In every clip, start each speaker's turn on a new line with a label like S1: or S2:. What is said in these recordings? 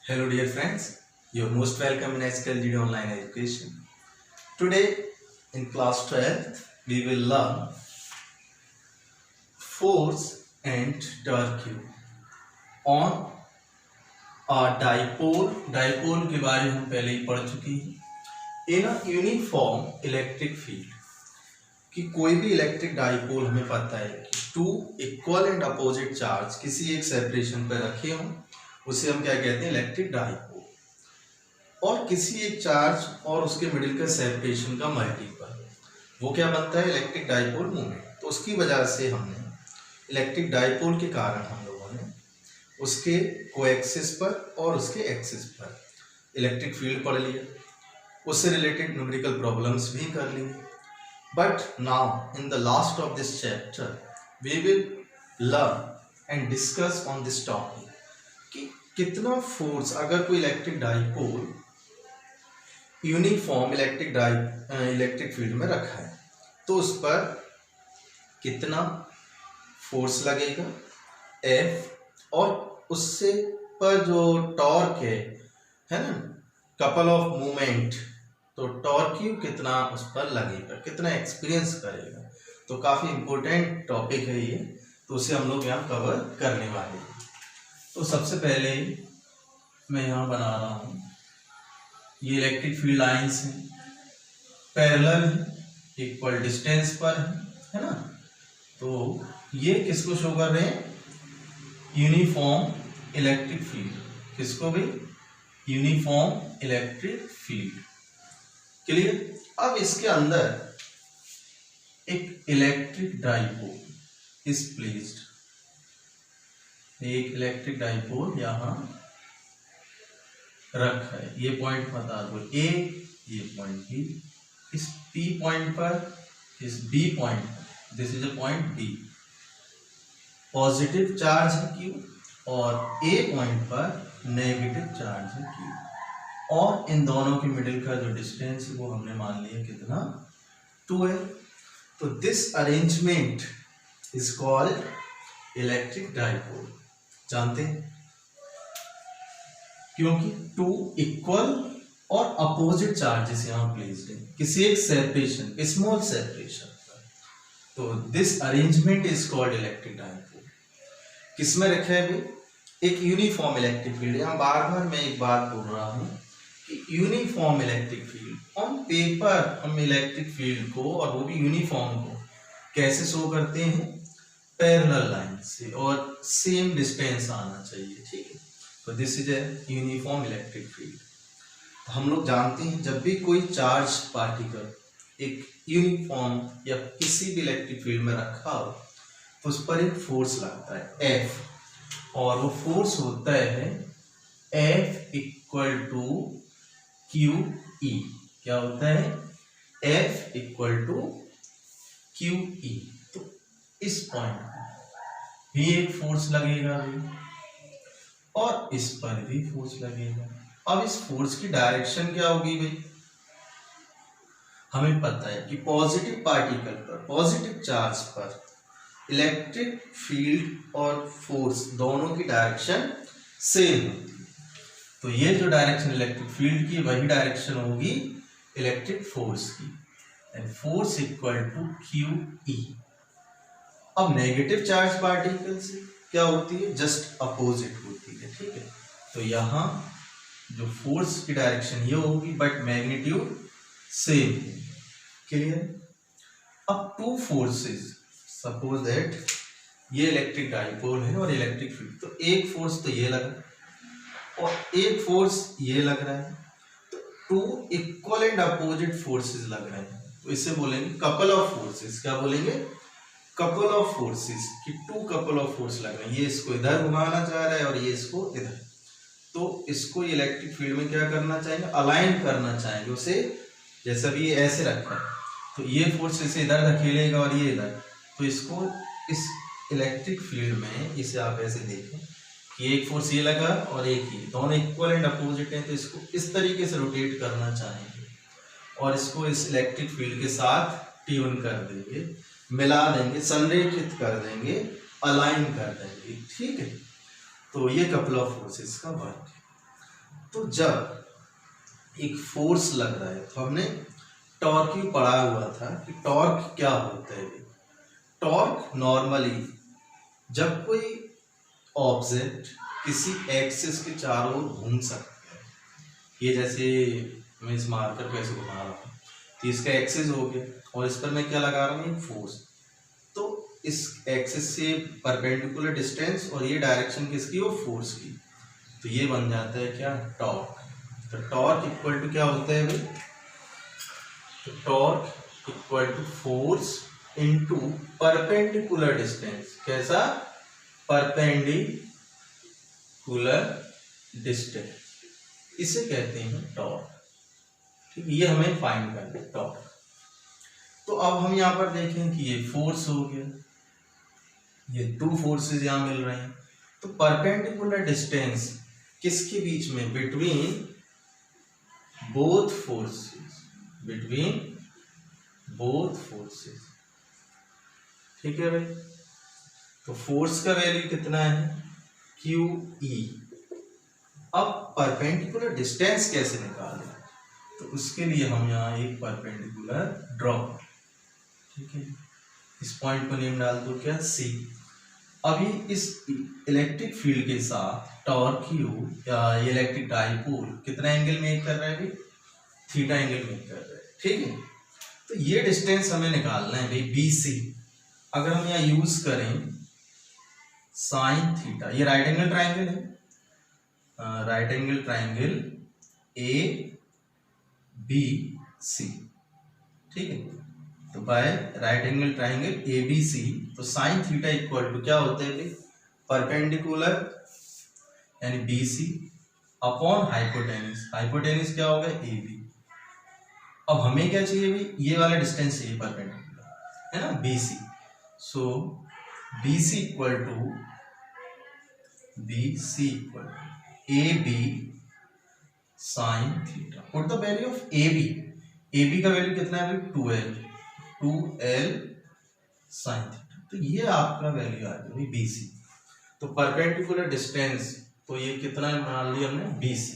S1: Hello dear friends, you're most welcome in SKLGD Online Education. Today in class 12 we will learn force and torque on a dipole. Dipole के बारे में हम पहले ही पढ़ चुके हैं। In a uniform electric field कि कोई भी इलेक्ट्रिक डाइपोल हमें पता है कि two equal and opposite charge किसी एक सेपरेशन पर रखे हों उसे हम क्या कहते हैं, इलेक्ट्रिक डाइपोल। और किसी एक चार्ज और उसके मिडिल का सेपरेशन का मल्टीपल, वो क्या बनता है, इलेक्ट्रिक डाइपोल मोमेंट। तो उसकी वजह से हमने इलेक्ट्रिक डाइपोल के कारण हम लोगों ने उसके कोएक्सिस पर और उसके एक्सिस पर इलेक्ट्रिक फील्ड पढ़ लिया, उससे रिलेटेड न्यूमेरिकल प्रॉब्लम्स भी कर लिए। But now in the last of this chapter we will learn and discuss on this topic कि कितना फोर्स अगर कोई electric dipole uniform electric field में रखा है तो उस पर कितना फोर्स लगेगा F, और उससे पर जो टॉर्क है ना, कपल ऑफ मूवमेंट, तो टॉर्क कितना उस पर लगेगा, कितना एक्सपीरियंस करेगा। तो काफ़ी इम्पोर्टेंट टॉपिक है ये, तो उसे हम लोग यहाँ कवर करने वाले हैं। तो सबसे पहले मैं यहाँ बना रहा हूँ, ये इलेक्ट्रिक फील्ड लाइंस हैं, पैरेलल है, इक्वल डिस्टेंस पर है ना। तो ये किसको शो कर रहे हैं, यूनिफॉर्म इलेक्ट्रिक फील्ड। किसको भी, यूनिफॉर्म इलेक्ट्रिक फील्ड। क्लियर। अब इसके अंदर एक इलेक्ट्रिक डाइपोल इज प्लेस्ड, एक इलेक्ट्रिक डाइपोल यहां रखा है। ये पॉइंट बता दो ए, ये पॉइंट बी। इस पी पॉइंट पर, इस बी पॉइंट पर, this is a point D, positive charge है क्यू, और ए पॉइंट पर नेगेटिव चार्ज है क्यू। और इन दोनों के मिडिल का जो डिस्टेंस है वो हमने मान लिया कितना, 2 है। तो this arrangement is called electric dipole. जानते हैं क्योंकि 2 इक्वल और अपोजिट चार्जेस यहां प्लेस्ड है किसी एक सेपरेशन, स्मॉल सेपरेशन पर। तो this arrangement is called electric dipole. किसमें रखा है भाई, एक यूनिफॉर्म इलेक्ट्रिक फील्ड। यहां बार बार मैं एक बात बोल रहा हूं, uniform electric field on paper हम इलेक्ट्रिक फील्ड को, और वो भी यूनिफॉर्म को, कैसे शो करते हैं, पैरेलल लाइन से, और सेम डिस्टेंस आना चाहिए, ठीक है। तो this is a uniform electric field. तो हम लोग जानते हैं जब भी कोई चार्ज पार्टिकल एक यूनिफॉर्म या किसी भी इलेक्ट्रिक फील्ड में रखा हो तो उस पर एक फोर्स लगता है F, और वो फोर्स होता है F इक्वल टू QE। क्या होता है, F इक्वल टू QE। तो इस पॉइंट पर भी एक फोर्स लगेगा भी, और इस पर भी फोर्स लगेगा। अब इस फोर्स की डायरेक्शन क्या होगी भाई, हमें पता है कि पॉजिटिव पार्टिकल पर, पॉजिटिव चार्ज पर इलेक्ट्रिक फील्ड और फोर्स दोनों की डायरेक्शन सेम होती है। तो ये जो डायरेक्शन इलेक्ट्रिक फील्ड की, वही डायरेक्शन होगी इलेक्ट्रिक फोर्स की, and force equal to QE। अब नेगेटिव चार्ज पार्टिकल से क्या होती है, जस्ट अपोजिट होती है, ठीक है। तो यहाँ जो फोर्स की डायरेक्शन ये होगी, बट मैग्नीट्यूड सेम है। क्लियर। अब 2 फोर्सेस, सपोज दैट ये इलेक्ट्रिक डाइपोल है और इलेक्ट्रिक फील्ड, तो एक फोर्स तो ये लगा और एक फोर्स ये लग रहा है, तो 2 इक्वल एंड अपोजिट फोर्सेस लग रहे हैं। तो इसे बोलेंगे कपल ऑफ फोर्सेस। क्या बोलेंगे, कपल ऑफ फोर्सेस, कि 2 कपल ऑफ फोर्स लग रहे हैं। ये इसको इधर घुमाना चाह रहा है और ये इसको इधर। तो इसको इलेक्ट्रिक फील्ड में क्या करना चाहेंगे, अलाइन करना चाहेंगे उसे। जैसा भी ये ऐसे रखा है तो ये फोर्स इसे इधर धकेलेगा और ये इधर, तो इसको इस इलेक्ट्रिक फील्ड में, इसे आप ऐसे देखें कि एक फोर्स ये लगा और एक ही, दोनों इक्वल एंड अपोजिट हैं, तो इसको इस तरीके से रोटेट करना चाहेंगे और इसको इस इलेक्ट्रिक फील्ड के साथ ट्यून कर देंगे, मिला देंगे, संरेखित कर देंगे, अलाइन कर देंगे, ठीक है। तो ये कपल ऑफ फोर्सेस का वर्क है। तो जब एक फोर्स लग रहा है तो हमने टॉर्क ही पढ़ा हुआ था कि टॉर्क क्या होता है। टॉर्क नॉर्मली जब कोई ऑब्जेक्ट किसी एक्सिस के चारों ओर घूम सकता है, ये जैसे मैं इस मार्कर को ऐसे घुमा रहा हूँ तो इसका एक्सिस हो गया और इस पर मैं क्या लगा रहा हूँ, फोर्स। तो इस एक्सिस से परपेंडिकुलर डिस्टेंस और ये डायरेक्शन किसकी हो, फोर्स की, तो ये बन जाता है क्या, टॉर्क। तो टॉर्क इक्वल टू क्या होता है भाई, तो torque equal to force into perpendicular distance. कैसा, परपेंडिकुलर डिस्टेंस, इसे कहते हैं टॉर्क। ठीक, ये हमें फाइंड करना है टॉर्क। तो अब हम यहाँ पर देखें कि ये फोर्स हो गया, ये टू फोर्सेस यहाँ मिल रहे हैं। तो परपेंडिकुलर डिस्टेंस किसके बीच में, between both forces, between both forces. ठीक है भाई, तो फोर्स का वैल्यू कितना है, QE। अब परपेंडिकुलर डिस्टेंस कैसे निकालें, तो उसके लिए हम यहाँ एक परपेंडिकुलर ड्रॉ करें। ठीक है, इस पॉइंट को नेम डाल दो क्या, C। अभी इस इलेक्ट्रिक फील्ड के साथ टॉर्क Q या इलेक्ट्रिक डाइपोल कितना एंगल मेक कर रहा है भाई, थीटा एंगल मेक कर रहा है। ठीक है, तो ये डिस्टेंस हमें निकालना है भाई, BC। अगर हम यहाँ यूज करें साइन थीटा, ये राइट एंगल ट्राइंगल है, राइट एंगल ट्राइंगल ABC। ठीक है, तो by right angle triangle ABC, तो साइन थीटा इक्वल टू क्या होता है, परपेंडिकुलर यानी BC अपॉन हाइपोटेनिस। हाइपोटेनिस क्या होगा, AB। अब हमें क्या चाहिए भाई, ये वाला डिस्टेंस चाहिए परपेंडिकुलर, है ना, BC। So BC equal to AB sine theta. Put the value of AB का वैल्यू कितना है, 2L साइन थीटा। तो ये आपका वैल्यू आ गया BC। तो परपेंडिकुलर डिस्टेंस, तो ये कितना मान लिया हमने, BC।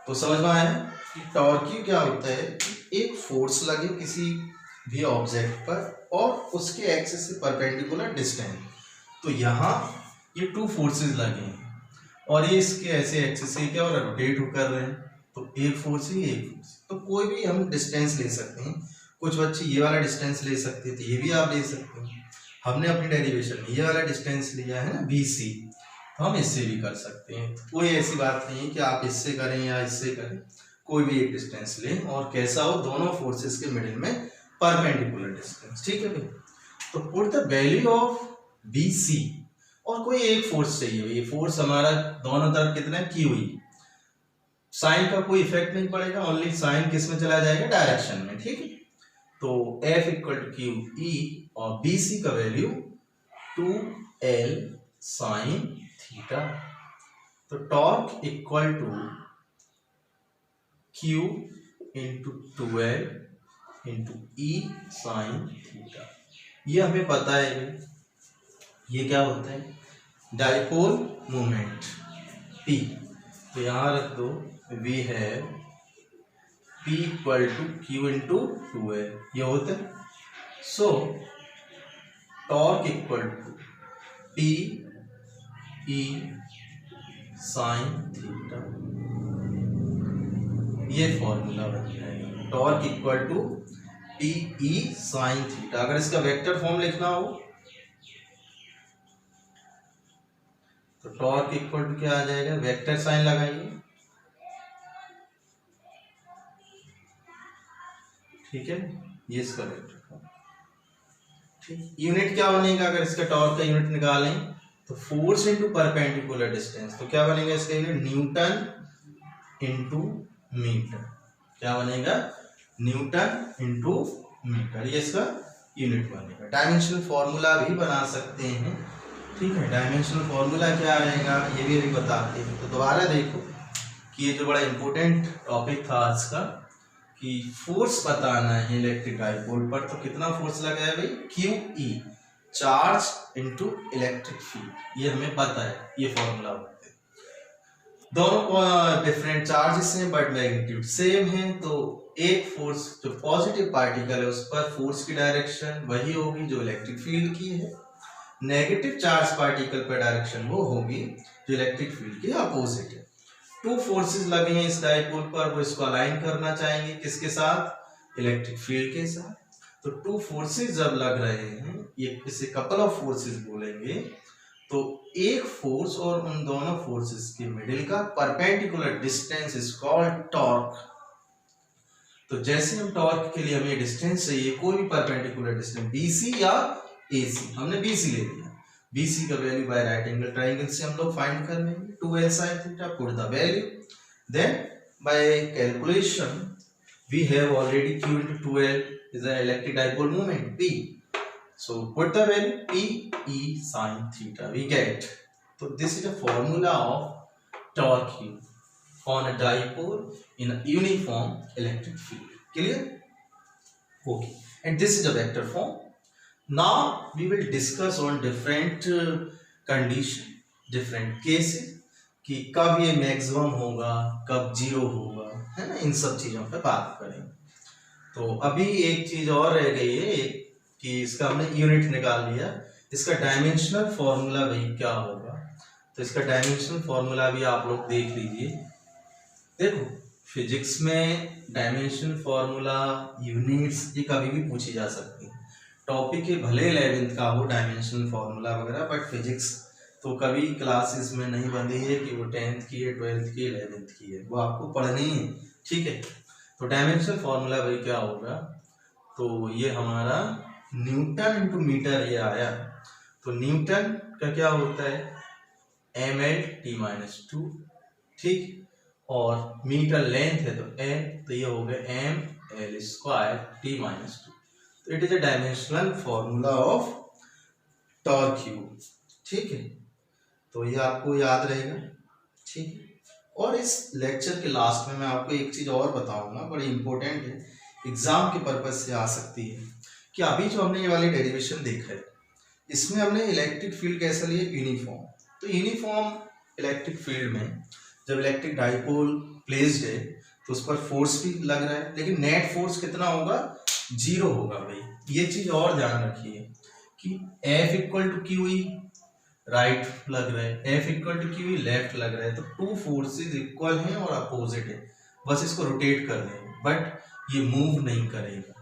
S1: तो समझ में आया कि टॉर्क क्या होता है, एक फोर्स लगे किसी भी ऑब्जेक्ट पर और उसके एक्सिस से परपेंडिकुलर डिस्टेंस। तो यहाँ ये टू फोर्सेस लगे हैं और ये इसके ऐसे एक्सिस से क्या हो रहा है, रोटेट कर रहे हैं। तो एक फोर्स ही एक फोर्स, तो कोई भी हम डिस्टेंस ले सकते हैं। कुछ बच्चे ये वाला डिस्टेंस ले सकते हैं, तो ये भी आप ले सकते हैं। हमने अपनी डेरिवेशन में ये वाला डिस्टेंस लिया है ना, BC, तो हम इससे भी कर सकते हैं। तो कोई ऐसी बात नहीं है कि आप इससे करें या इससे करें, कोई भी एक डिस्टेंस लें और कैसा हो, दोनों फोर्सेस के मिडिल में परपेंडिकुलर डिस्टेंस। ठीक है भाई, तो put the value of BC और कोई एक फोर्स चाहिए। ये फोर्स हमारा दोनों तरफ कितना है, QE। साइन का कोई इफेक्ट नहीं पड़ेगा, ओनली साइन किस में चला जाएगा, डायरेक्शन में। ठीक है, तो F इक्वल टू QE और BC का वैल्यू 2L साइन थीटा। तो torque equal to Q into 2L into E sine theta. ये हमें पता है, ये क्या होता है, डाइपोल मोमेंट P। तो यहाँ रख दो, वी है P equal to Q into 2L, ये होता है। So torque equal to P E sine theta, ये फॉर्मूला बन जाएगा, torque equal to P E sine theta. अगर इसका वेक्टर फॉर्म लिखना हो तो टॉर्क इक्वल टू क्या आ जाएगा, वेक्टर साइन लगाइए। ठीक है, ये इसका वेक्टर फॉर्म। ठीक, यूनिट क्या बनेगा, अगर इसका टॉर्क का यूनिट निकालें तो फोर्स इनटू परपेंडिकुलर डिस्टेंस, तो क्या बनेगा इसका यूनिट, न्यूटन इनटू मीटर। क्या बनेगा, न्यूटन इनटू मीटर, ये इसका यूनिट बनेगा। डायमेंशनल फॉर्मूला भी बना सकते हैं। ठीक है, डायमेंशनल फॉर्मूला क्या आएगा ये भी अभी बताते हैं। तो दोबारा देखो कि ये जो बड़ा इंपॉर्टेंट टॉपिक था आज का, कि फोर्स बताना है इलेक्ट्रिक डाइपोल पर, तो कितना फोर्स लगा है भाई, QE, charge into electric field, ये हमें पता है, ये फॉर्मूला होता है। दोनों डिफरेंट चार्जेस हैं बट मैग्नीट्यूड सेम है, तो एक फोर्स जो पॉजिटिव पार्टिकल है उस पर फोर्स की डायरेक्शन वही होगी जो इलेक्ट्रिक फील्ड की है, नेगेटिव चार्ज पार्टिकल पर डायरेक्शन वो होगी जो इलेक्ट्रिक फील्ड के अपोजिट है। टू फोर्सेस लगे हैं इस डाइपोल पर, वो इसको अलाइन करना चाहेंगे किसके साथ, इलेक्ट्रिक फील्ड के साथ। तो टू फोर्सेस जब लग रहे हैं, ये इसे कपल ऑफ फोर्सेस बोलेंगे, तो एक फोर्स और उन दोनों फोर्सेस के मिडिल का perpendicular distance is called torque. तो जैसे हम टॉर्क के लिए हमें डिस्टेंस चाहिए, कोई भी परपेंडिकुलर डिस्टेंस बीसी या एसी, हमने बीसी ले लिया, बीसी का value by right angle triangle से हम लोग फाइंड कर लेंगे 2l sin theta, put the value, then by calculation we have already q into 2l is an electric dipole moment p, so put the value p e sin theta we get. So this is a formula of torque q on a dipole in a uniform electric field. Clear? Okay, and this is a vector form. Now we will discuss on different condition, different cases कि कब ये maximum होगा, कब zero होगा, है ना, इन सब चीजों पे बात करेंगे। तो अभी एक चीज और रह गई है कि इसका हमने यूनिट निकाल लिया, इसका डायमेंशनल फॉर्मूला भाई क्या होगा। तो इसका डायमेंशनल फॉर्मूला भी आप लोग देख लीजिए। देखो फिजिक्स में डायमेंशन फॉर्मूला, यूनिट्स ये कभी भी पूछी जा सकती है। टॉपिक है भले 11th का हो डायमेंशनल फॉर्मूला वगैरह, बट फिजिक्स तो कभी क्लासेस में नहीं बंधी है कि वो 10th की है, 12th की है, 11th की है, वो आपको पढ़नी है, ठीक है। तो डायमेंशनल फॉर्मूला भाई क्या होगा, तो ये हमारा न्यूटन इंटू मीटर ये आया। तो न्यूटन का क्या होता है, mL/t-2, ठीक, और मीटर लेंथ है तो n, तो ये हो गया mL²t-2। तो it is a dimensional formula of torque q, ठीक है। तो ये आपको याद रहेगा, ठीक है। और इस लेक्चर के लास्ट में मैं आपको एक चीज और बताऊंगा, बड़ी इंपॉर्टेंट है, एग्जाम के पर्पज से आ सकती है, कि अभी जो हमने ये वाली डेरिवेशन देखा है, इसमें हमने इलेक्ट्रिक फील्ड कैसा लिया, यूनिफॉर्म। तो यूनिफॉर्म इलेक्ट्रिक फील्ड में जब इलेक्ट्रिक डाइपोल प्लेस्ड है तो उस पर फोर्स भी लग रहा है, लेकिन नेट फोर्स कितना होगा, जीरो होगा भाई। ये चीज और ध्यान रखिए कि F=QE राइट लग रहा है, F=QE लेफ्ट लग रहा है, तो टू फोर्सेस इक्वल हैं और अपोजिट है, बस इसको रोटेट कर देंगे, बट ये मूव नहीं करेगा।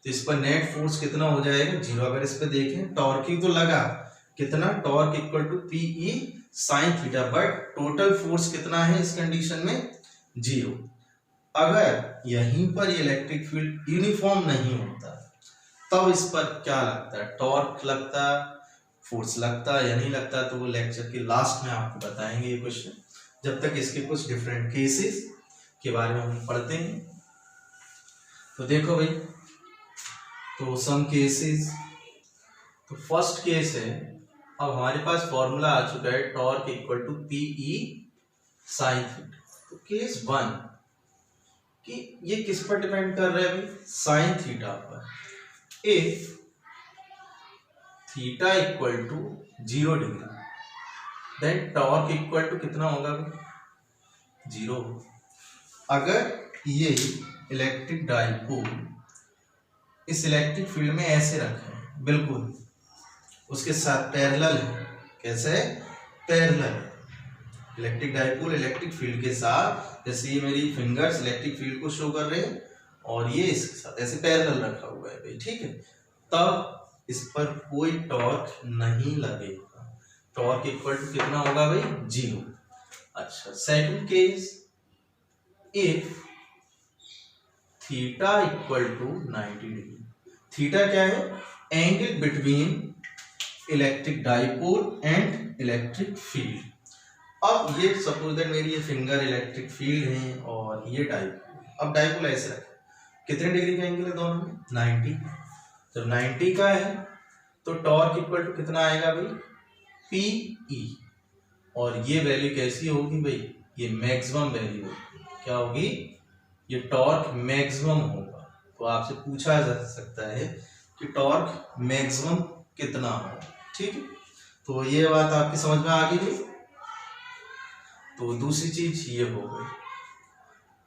S1: तो इस पर नेट फोर्स कितना हो जाएगा, जीरो। अगर इस पर देखें टॉर्क तो लगा कितना, torque PE sin theta, but total force कितना है इस कंडीशन में, जीरो। अगर यहीं पर ये इलेक्ट्रिक फील्ड यूनिफॉर्म नहीं होता तब इस पर क्या लगता है, टॉर्क लगता, फोर्स लगता या नहीं लगता, तो वो लेक्चर के लास्ट में आपको बताएंगे ये क्वेश्चन। जब तक इसके कुछ डिफरेंट केसेस के बारे में हम पढ़ते हैं। तो देखो भाई, तो सम केसेस, तो फर्स्ट केस है, अब हमारे पास फॉर्मूला आ चुका है टॉर्क PE sin थीटा। तो केस 1 कि ये किस पर डिपेंड कर रहा है भाई, साइन थीटा पर। If theta =0 degree then torque कितना होगा भाई, 0। अगर ये इलेक्ट्रिक डाइपोल इस इलेक्ट्रिक फील्ड में ऐसे रखा है, बिल्कुल उसके साथ पैरेलल है, कैसे parallel, electric dipole electric field के साथ, जैसे ये मेरी फिंगर्स इलेक्ट्रिक फील्ड को शो कर रहे हैं और ये इसके साथ ऐसे पैरेलल रखा हुआ है भाई, ठीक है, तब इस पर कोई टॉर्क नहीं लगेगा। टॉर्क कितना होगा भाई, 0। अच्छा, second case, if theta =90 degree. Theta क्या है, angle between electric dipole and electric field. अब ये सपोज दैट मेरी ये फिंगर इलेक्ट्रिक फील्ड है और ये डाइपोल, अब डाइपोल ऐसे रखा, कितने डिग्री का एंगल है दोनों में, 90। जब 90 का है तो टॉर्क कितना आएगा भाई, PE, और ये वैल्यू कैसी होगी भाई, ये मैक्सिमम वैल्यू होगी, क्या होगी, ये टॉर्क मैक्सिमम होगा। तो आपसे पूछा जा सकता है कि टॉर्क मैक्सिमम कितना होगा, ठीक है। तो ये बात आपकी समझ में आ गई। तो दूसरी चीज ये हो गई।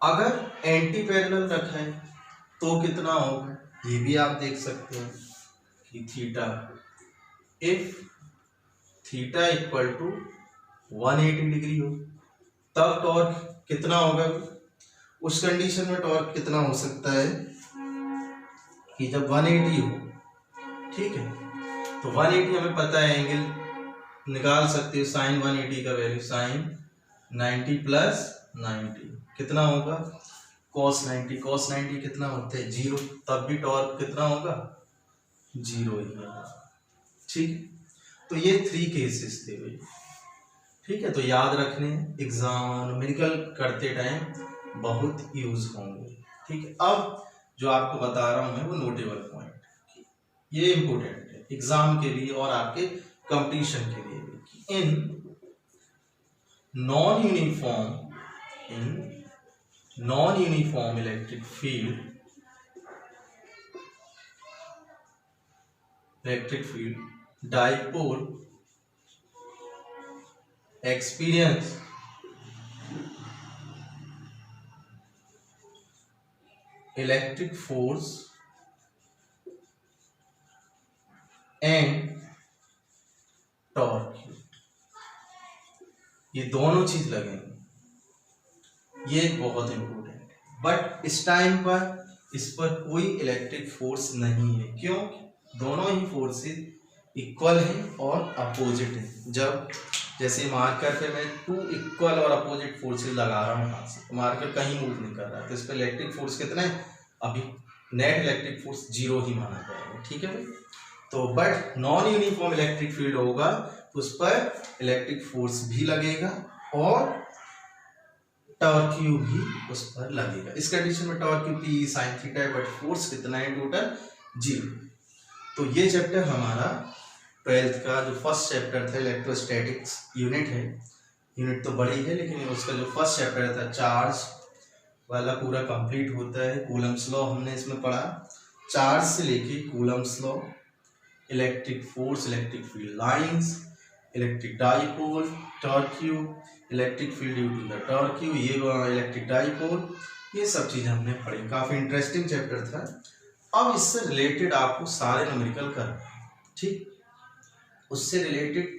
S1: अगर एंटी पैरेलल रखा है तो कितना होगा, ये भी आप देख सकते हैं कि theta, if theta equal to 180 degree हो तब टॉर्क कितना होगा। उस कंडीशन में टॉर्क कितना हो सकता है कि जब 180 हो, ठीक है, तो 180 हमें पता है, एंगल निकाल सकते हो, साइन 180 का वैल्यू साइन 90 प्लस 90 कितना होगा, कॉस 90। कॉस 90 कितना होता है 0, तब भी टॉर्क कितना होगा 0 ही होगा। ठीक, तो ये 3 केसेस थे भाई। ठीक है, तो याद रखने, एग्जाम न्यूमेरिकल करते टाइम बहुत यूज होंगे। ठीक है, अब जो आपको बता रहा हूं मैं वो नोटेबल पॉइंट, ये इंपॉर्टेंट है एग्जाम के लिए और आपके कंपटीशन के लिए भी। In non uniform electric field dipole experience electric force and torque, ये दोनों चीज लगेंगे, ये बहुत इंपॉर्टेंट है। बट इस टाइम पर इस पर कोई इलेक्ट्रिक फोर्स नहीं है, क्यों, दोनों ही फोर्सेस इक्वल हैं और अपोजिट हैं। जब जैसे मार्कर पे मैं 2 इक्वल और अपोजिट फोर्सेस लगा रहा हूँ हाथ से, तो मार्कर कहीं मूव नहीं कर रहा है, तो इस पर इलेक्ट्रिक फोर्स कितना है, अभी नेट इलेक्ट्रिक फोर्स 0 ही माना जाएगा। ठीक है भाई, तो but non uniform electric field होगा तो उस पर इलेक्ट्रिक फोर्स भी लगेगा और टॉर्क क्यू भी उस पर लगेगा। इस कंडीशन में torque Q P sine theta है, बट फोर्स कितना है टोटल 0। तो ये चैप्टर हमारा 12th का जो फर्स्ट चैप्टर था इलेक्ट्रोस्टैटिक्स यूनिट है, यूनिट तो बड़ी है लेकिन उसका जो फर्स्ट चैप्टर था चार्ज वाला पूरा कंप्लीट होता है। कूलम्स लॉ हमने इसमें पढ़ा, चार्ज से लेके Coulomb's law, electric force, electric field lines, electric dipole, torque Q, electric field due to the torque Q, ये इलेक्ट्रिक डाइपोल, ये सब चीजें हमने पढ़ी। काफी इंटरेस्टिंग चैप्टर था। अब इससे रिलेटेड आपको सारे न्यूमेरिकल करना, ठीक, उससे रिलेटेड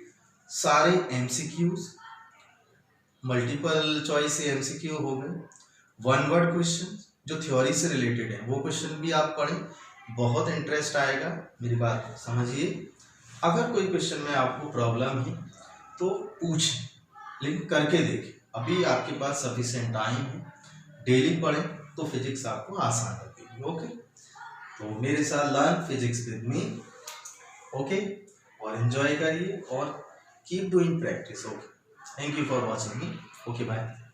S1: सारे एमसीक्यूज, मल्टीपल चॉइस एमसीक्यू हो गए, 1 वर्ड क्वेश्चन जो थ्योरी से रिलेटेड है वो क्वेश्चन भी आप पढ़ें, बहुत इंटरेस्ट आएगा। मेरी बात समझिए, अगर कोई क्वेश्चन में आपको प्रॉब्लम है तो पूछें, लेकिन करके देखें। अभी आपके पास सफिशिएंट टाइम है, डेली पढ़ें तो फिजिक्स आपको आसान लगेगी। ओके, तो मेरे साथ learn physics with me, okay, और एंजॉय करिए और keep doing practice. Okay, thank you for watching me. Okay, bye.